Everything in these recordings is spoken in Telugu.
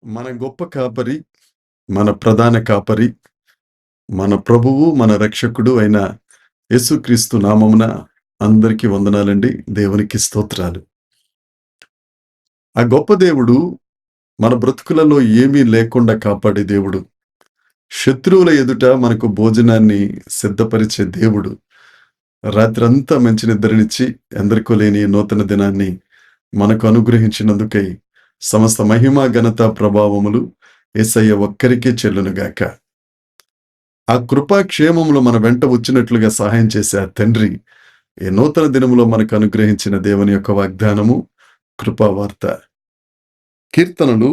మన గొప్ప కాపరి, మన ప్రధాన కాపరి, మన ప్రభువు, మన రక్షకుడు అయిన యేసుక్రీస్తు నామమున అందరికీ వందనాలండి. దేవునికి స్తోత్రాలు. ఆ గొప్ప దేవుడు మన బ్రతుకులలో ఏమీ లేకుండా కాపాడే దేవుడు. శత్రువుల ఎదుట మనకు భోజనాన్ని సిద్ధపరిచే దేవుడు. రాత్రంతా మంచి నిద్రనిచ్చి ఎందరికో లేని ఈ నూతన దినాన్ని మనకు అనుగ్రహించినందుకై సమస్త మహిమ, ఘనత, ప్రభావములు యేసయ్య ఒక్కరికే చెల్లునుగాక. ఆ కృపా క్షేమములు మన వెంట వచ్చినట్లుగా సహాయం చేసే ఆ తండ్రి ఈ నూతన దినములో మనకు అనుగ్రహించిన దేవుని యొక్క వాగ్దానము, కృపావార్త. కీర్తనలు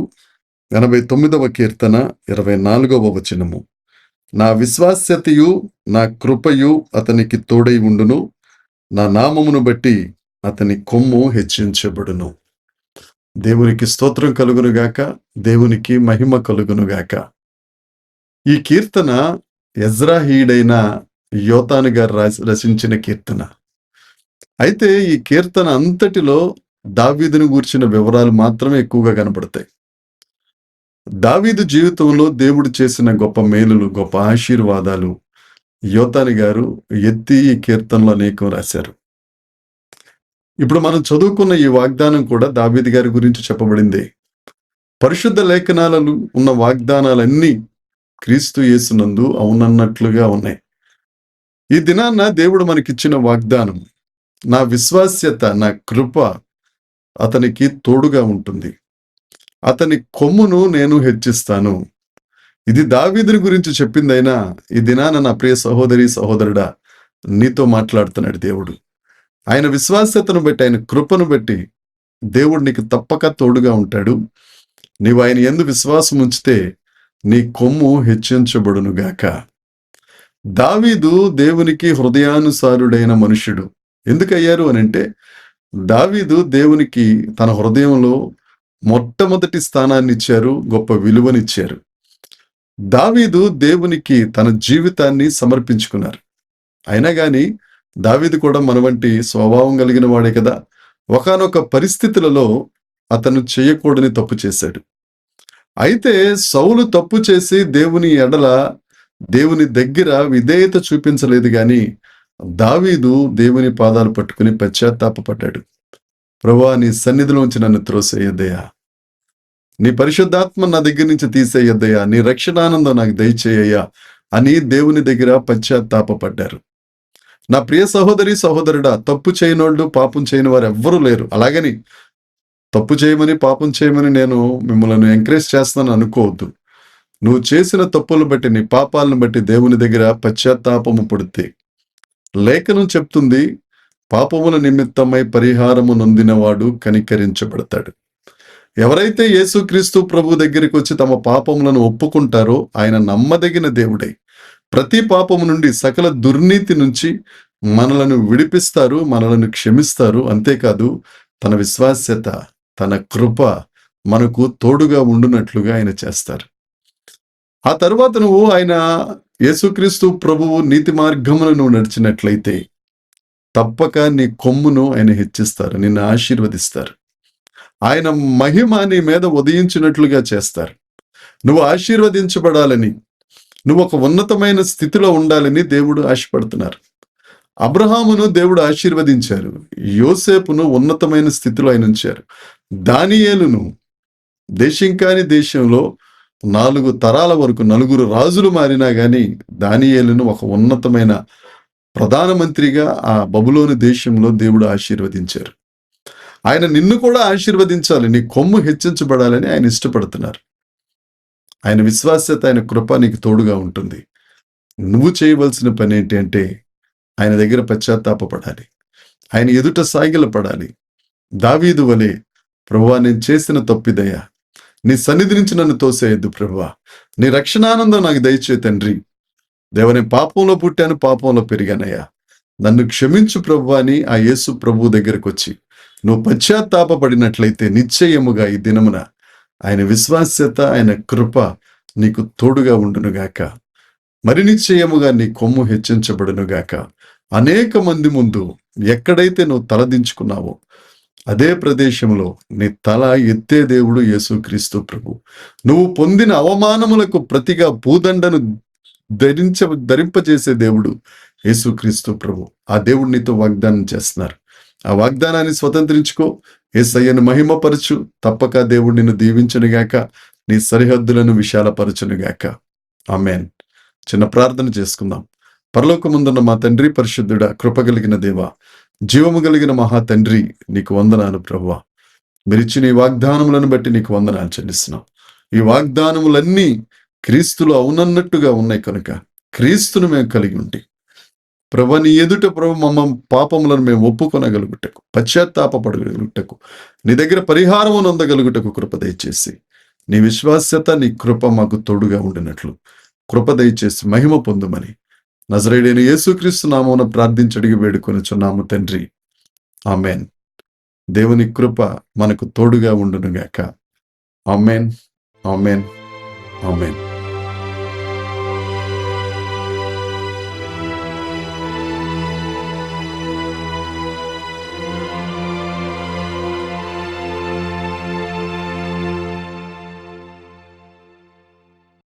89వ కీర్తన 24వ వచనము. నా విశ్వాస్యతయు నా కృపయు అతనికి తోడై ఉండును, నా నామమును బట్టి అతని కొమ్ము హెచ్చించబడును. దేవునికి స్తోత్రం కలుగునుగాక, దేవునికి మహిమ కలుగునుగాక. ఈ కీర్తన ఎజ్రాహీయుడైన యోతాను గారు రచించిన కీర్తన. అయితే ఈ కీర్తన అంతటిలో దావీదును గూర్చిన వివరాలు మాత్రమే ఎక్కువగా కనబడతాయి. దావీదు జీవితంలో దేవుడు చేసిన గొప్ప మేలులు, గొప్ప ఆశీర్వాదాలు యోతాను గారు ఎత్తి ఈ కీర్తనలో అనేకం రాశారు. ఇప్పుడు మనం చదువుకున్న ఈ వాగ్దానం కూడా దావీదు గారి గురించి చెప్పబడింది. పరిశుద్ధ లేఖనాలలో ఉన్న వాగ్దానాలన్నీ క్రీస్తు యేసునందు అవునన్నట్లుగా ఉన్నాయి. ఈ దినాన్న దేవుడు మనకిచ్చిన వాగ్దానం, నా విశ్వాస్యత, నా కృప అతనికి తోడుగా ఉంటుంది, అతని కొమ్మును నేను హెచ్చిస్తాను. ఇది దావీదుని గురించి చెప్పిందైనా ఈ దినాన నా ప్రియ సహోదరి, సహోదరుడా, నీతో మాట్లాడుతున్నాడు దేవుడు. ఆయన విశ్వాస్యతను బట్టి, ఆయన కృపను బట్టి దేవుడు నీకు తప్పక తోడుగా ఉంటాడు. నీవు ఆయన యందు విశ్వాసం ఉంచితే నీ కొమ్ము హెచ్చించబడునుగాక. దావీదు దేవునికి హృదయానుసారుడైన మనుష్యుడు. ఎందుకయ్యారు అనంటే, దావీదు దేవునికి తన హృదయంలో మొట్టమొదటి స్థానాన్ని ఇచ్చారు, గొప్ప విలువనిచ్చారు. దావీదు దేవునికి తన జీవితాన్ని సమర్పించుకున్నారు. అయినా గాని దావీదు కూడా మన వంటి స్వభావం కలిగిన వాడే కదా. ఒకానొక పరిస్థితులలో అతను చేయకూడని తప్పు చేశాడు. అయితే సౌలు తప్పు చేసి దేవుని ఎడల, దేవుని దగ్గర విధేయత చూపించలేదు గాని దావీదు దేవుని పాదాలు పట్టుకుని పశ్చాత్తాపపడ్డాడు. ప్రభువా, నీ సన్నిధిలోంచి నన్ను త్రోసేయద్దయ్యా, నీ పరిశుద్ధాత్మ నా దగ్గర నుంచి తీసేయద్దయ్యా, నీ రక్షణానందం నాకు దయచేయ్యా అని దేవుని దగ్గర పశ్చాత్తాపపడ్డారు. నా ప్రియ సహోదరి, సహోదరుడా, తప్పు చేయనోళ్ళు, పాపం చేయని వారు ఎవ్వరూ లేరు. అలాగని తప్పు చేయమని, పాపం చేయమని నేను మిమ్మల్ని ఎంకరేజ్ చేస్తాను అనుకోవద్దు. నువ్వు చేసిన తప్పులను బట్టి, నీ పాపాలను బట్టి దేవుని దగ్గర పశ్చాత్తాపము పడితే లేఖనం చెప్తుంది, పాపముల నిమిత్తమై పరిహారము నొందినవాడు కనికరించబడతాడు. ఎవరైతే యేసుక్రీస్తు ప్రభు దగ్గరికి వచ్చి తమ పాపములను ఒప్పుకుంటారో ఆయన నమ్మదగిన దేవుడై ప్రతి పాపము నుండి, సకల దుర్నీతి నుంచి మనలను విడిపిస్తారు, మనలను క్షమిస్తారు. అంతేకాదు తన విశ్వాస్యత, తన కృప మనకు తోడుగా ఉండునట్లుగా ఆయన చేస్తారు. ఆ తరువాత నువ్వు ఆయన యేసుక్రీస్తు ప్రభువు నీతి మార్గమును నువ్వు నడిచినట్లయితే తప్పక నీ కొమ్మును ఆయన హెచ్చిస్తారు, నిన్ను ఆశీర్వదిస్తారు. ఆయన మహిమ నీ మీద ఉదయించినట్లుగా చేస్తారు. నువ్వు ఆశీర్వదించబడాలని, నువ్వు ఒక ఉన్నతమైన స్థితిలో ఉండాలని దేవుడు ఆశపడుతున్నారు. అబ్రహామును దేవుడు ఆశీర్వదించారు, యోసేపును ఉన్నతమైన స్థితిలో ఆయన ఉంచారు. దానియేలును దేశం కాని దేశంలో 4 తరాల వరకు 4 రాజులు మారినా గాని దానియేలును ఒక ఉన్నతమైన ప్రధానమంత్రిగా ఆ బబులోను దేశంలో దేవుడు ఆశీర్వదించారు. ఆయన నిన్ను కూడా ఆశీర్వదించాలి, నీ కొమ్ము హెచ్చించబడాలని ఆయన ఇష్టపడుతున్నారు. ఆయన విశ్వాస్యత, ఆయన కృప నీకు తోడుగా ఉంటుంది. నువ్వు చేయవలసిన పని ఏంటి అంటే ఆయన దగ్గర పశ్చాత్తాపపడాలి, ఆయన ఎదుట సాగిలపడాలి. దావీదు వలె, ప్రభువా, నేను చేసిన తప్పిదయ్యా, నీ సన్నిధి నుంచి నన్ను తోసేయద్దు ప్రభువా, నీ రక్షణానందం నాకు దయచే తండ్రి. దేవని పాపంలో పుట్టాను, పాపంలో పెరిగానయ్యా, నన్ను క్షమించు ప్రభువా అని ఆ యేసు ప్రభు దగ్గరకు వచ్చి నువ్వు పశ్చాత్తాపపడినట్లయితే నిశ్చయముగా ఈ దినమున ఆయన విశ్వాస్యత, ఆయన కృప నీకు తోడుగా ఉండునుగాక. మరి నిశ్చయముగా నీ కొమ్ము హెచ్చించబడునుగాక. అనేక మంది ముందు ఎక్కడైతే నువ్వు తలదించుకున్నావో అదే ప్రదేశంలో నీ తల ఎత్తే దేవుడు యేసుక్రీస్తు ప్రభు. నువ్వు పొందిన అవమానములకు ప్రతిగా భూదండను ధరింపజేసే దేవుడు యేసుక్రీస్తు ప్రభు. ఆ దేవుడు నీతో వాగ్దానం చేస్తున్నారు. ఆ వాగ్దానాన్ని స్వతంత్రించుకో. యేసయ్యను మహిమపరచు. తప్పక దేవుడు నిన్ను దీవించునుగాక, నీ సరిహద్దులను విశాలపరచునుగాక. ఆమేన్. చిన్న ప్రార్థన చేసుకుందాం. పరలోకమందున్న మా తండ్రి, పరిశుద్ధుడా, కృపగలిగిన దేవా, జీవము కలిగిన మహా తండ్రి, నీకు వందనాలు ప్రభువా. మీరిచ్చిన ఈ వాగ్దానములను బట్టి నీకు వందనాలు చెల్లిస్తున్నాం. ఈ వాగ్దానములన్నీ క్రీస్తులో అవునన్నట్టుగా ఉన్నాయి కనుక క్రీస్తును మేము కలిగి ఉండి ప్రభు నీ ఎదుట ప్రభు పాపములను మేము ఒప్పుకొనగలుగుటకు, పశ్చాత్తాపడగలుగుటకు, నీ దగ్గర పరిహారము నొందగలుగుటకు కృప దయచేసి, నీ విశ్వాస్యత, నీ కృప మాకు తోడుగా ఉండినట్లు కృప దయచేసి మహిమ పొందుమని నజరేయుడైన యేసుక్రీస్తు నామమున ప్రార్థించడిగి వేడుకొనుచున్నాము తండ్రి. ఆమేన్. దేవుని కృప మనకు తోడుగా ఉండునుగాక. ఆమేన్. ఆమేన్. ఆమేన్.